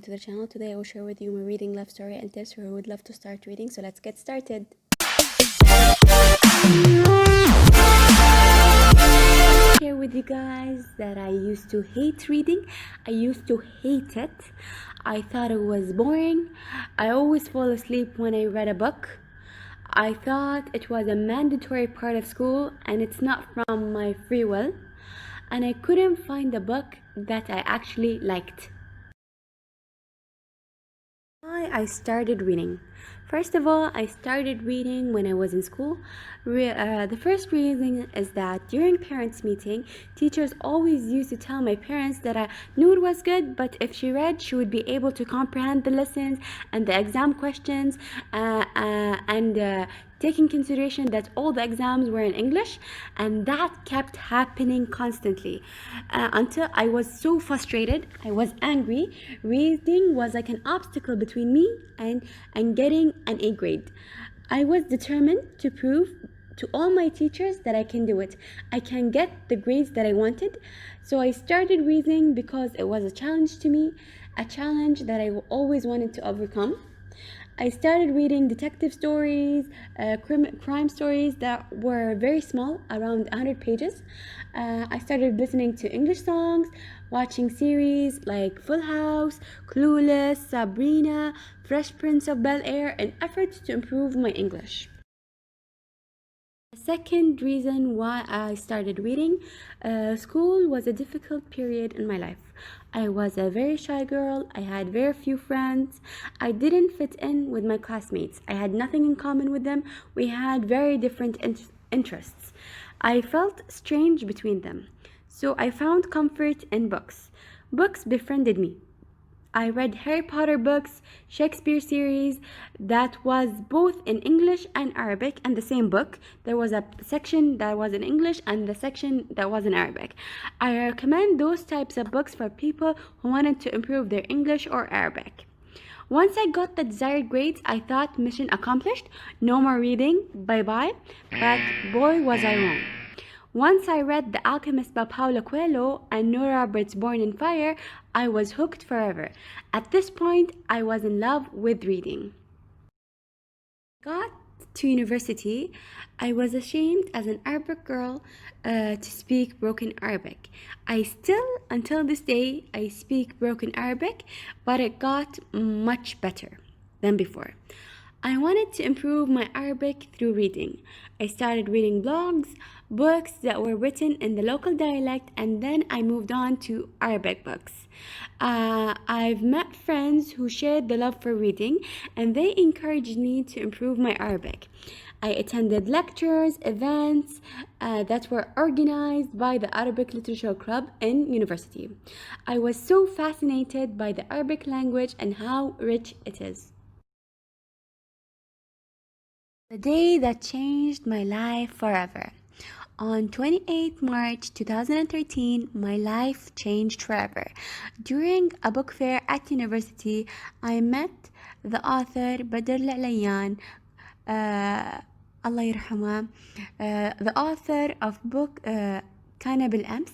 to the channel. Today I will share with you my reading love story and tips for who would love to start reading. So let's get started. Share with you guys that I used to hate reading. I used to hate it. I thought it was boring. I always fall asleep when I read a book. I thought it was a mandatory part of school and it's not from my free will. And I couldn't find a book that I actually liked. Why I started reading. First of all, I started reading when I was in school. The first reason is that during parents' meeting, teachers always used to tell my parents that I knew it was good, but if she read, she would be able to comprehend the lessons and the exam questions, and taking consideration that all the exams were in English, and that kept happening constantly until I was so frustrated. I was angry. Reading was like an obstacle between me and getting an A grade. I was determined to prove to all my teachers that I can do it. I can get the grades that I wanted. So I started reading because it was a challenge to me, a challenge that I always wanted to overcome. I started reading detective stories, crime stories that were very small, around 100 pages. I started listening to English songs, watching series like Full House, Clueless, Sabrina, Fresh Prince of Bel-Air in efforts to improve my English. The second reason why I started reading, school was a difficult period in my life. I was a very shy girl. I had very few friends. I didn't fit in with my classmates. I had nothing in common with them. We had very different interests. I felt strange between them. So I found comfort in books. Books befriended me. I read Harry Potter books, Shakespeare series that was both in English and Arabic in the same book. There was a section that was in English and the section that was in Arabic. I recommend those types of books for people who wanted to improve their English or Arabic. Once I got the desired grades, I thought mission accomplished, no more reading, bye-bye, but boy was I wrong. Once I read The Alchemist by Paulo Coelho and Nora Roberts' Born in Fire, I was hooked forever. At this point, I was in love with reading. Got to university, I was ashamed as an Arabic girl to speak broken Arabic. I still, until this day, I speak broken Arabic, but it got much better than before. I wanted to improve my Arabic through reading. I started reading blogs, books that were written in the local dialect, and then I moved on to Arabic books. I've met friends who shared the love for reading, and they encouraged me to improve my Arabic. I attended lectures, events that were organized by the Arabic Literature Club in university. I was so fascinated by the Arabic language and how rich it is. The day that changed my life forever. On 28 March 2013, my life changed forever. During a book fair at university, I met the author Badr Al-Alayan, Allah يرحمه, the author of book كان بالأمس.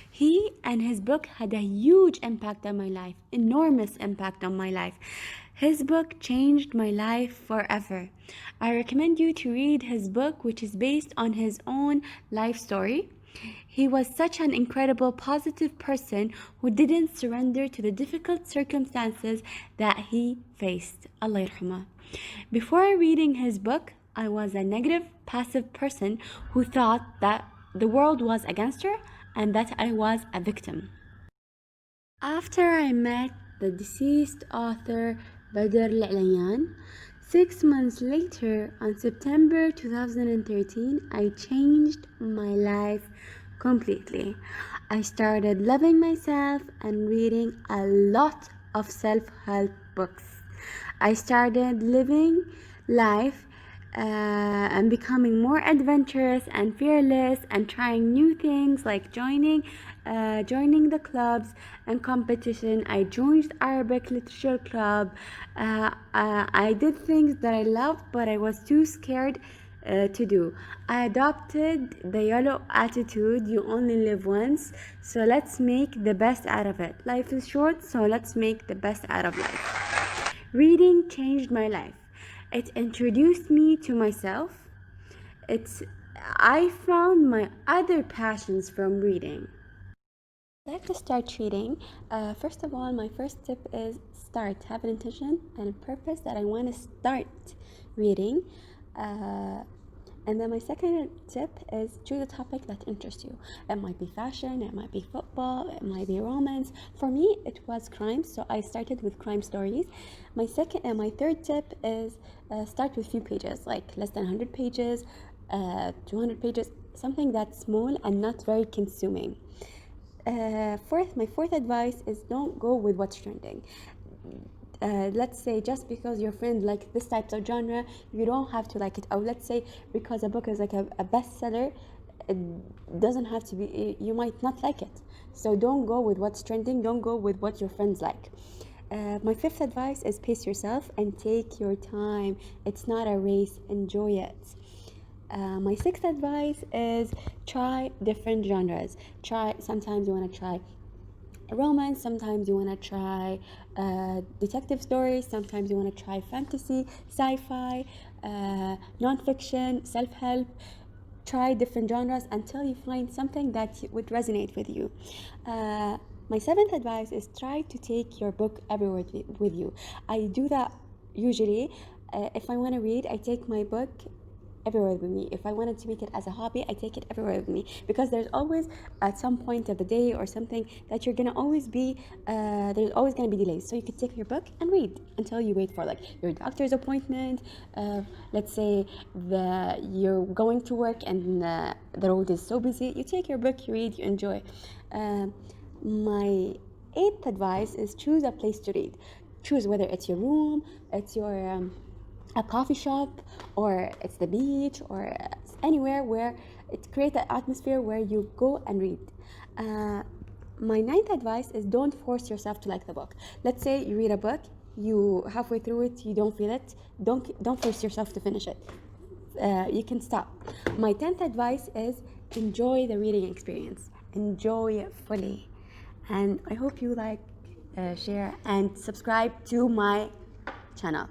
He and his book had a huge impact on my life, enormous impact on my life. His book changed my life forever. I recommend you to read his book, which is based on his own life story. He was such an incredible, positive person who didn't surrender to the difficult circumstances that he faced. Allah yarhamah. Before reading his book, I was a negative, passive person who thought that the world was against her and that I was a victim. After I met the deceased author Badr Al-Alayan, 6 months later, on September 2013, I changed my life completely. I started loving myself and reading a lot of self-help books. I started living life and becoming more adventurous and fearless and trying new things like joining the clubs and competition. I joined the Arabic Literature Club. I did things that I loved, but I was too scared to do. I adopted the YOLO attitude, you only live once, so let's make the best out of it. Life is short, so let's make the best out of life. Reading changed my life. It introduced me to myself. I found my other passions from reading. I'd like to start reading. First of all, my first tip is start. Have an intention and a purpose that I want to start reading. And then my second tip is choose a topic that interests you. It might be fashion, it might be football, it might be romance. For me, it was crime, so I started with crime stories. My third tip is start with few pages, like less than 100 pages, 200 pages, something that's small and not very consuming. My fourth advice is don't go with what's trending. Let's say just because your friend like this type of genre, you don't have to like it. Or let's say because a book is like a bestseller, it doesn't have to be. You might not like it. So don't go with what's trending. Don't go with what your friends like. My fifth advice is pace yourself and take your time. It's not a race. Enjoy it. My sixth advice is try different genres. Sometimes you want to try romance, sometimes you want to try detective stories, sometimes you want to try fantasy, sci-fi, non-fiction, self-help. Try different genres until you find something that would resonate with you. My seventh advice is try to take your book everywhere with you. I do that usually. If I want to read, I take my book everywhere with me. If I wanted to make it as a hobby, I take it everywhere with me, because there's always at some point of the day or something that you're gonna always be there's always gonna be delays, so you could take your book and read until you wait for like your doctor's appointment. Let's say you're going to work and the road is so busy, you take your book, you read, you enjoy. My eighth advice is choose a place to read. Choose whether it's your room, it's your a coffee shop, or it's the beach, or anywhere where it creates an atmosphere where you go and read. My ninth advice is don't force yourself to like the book. Let's say you read a book, you halfway through it, you don't feel it. Don't force yourself to finish it. You can stop. My 10th advice is enjoy the reading experience. Enjoy it fully. And I hope you like, share, and subscribe to my channel.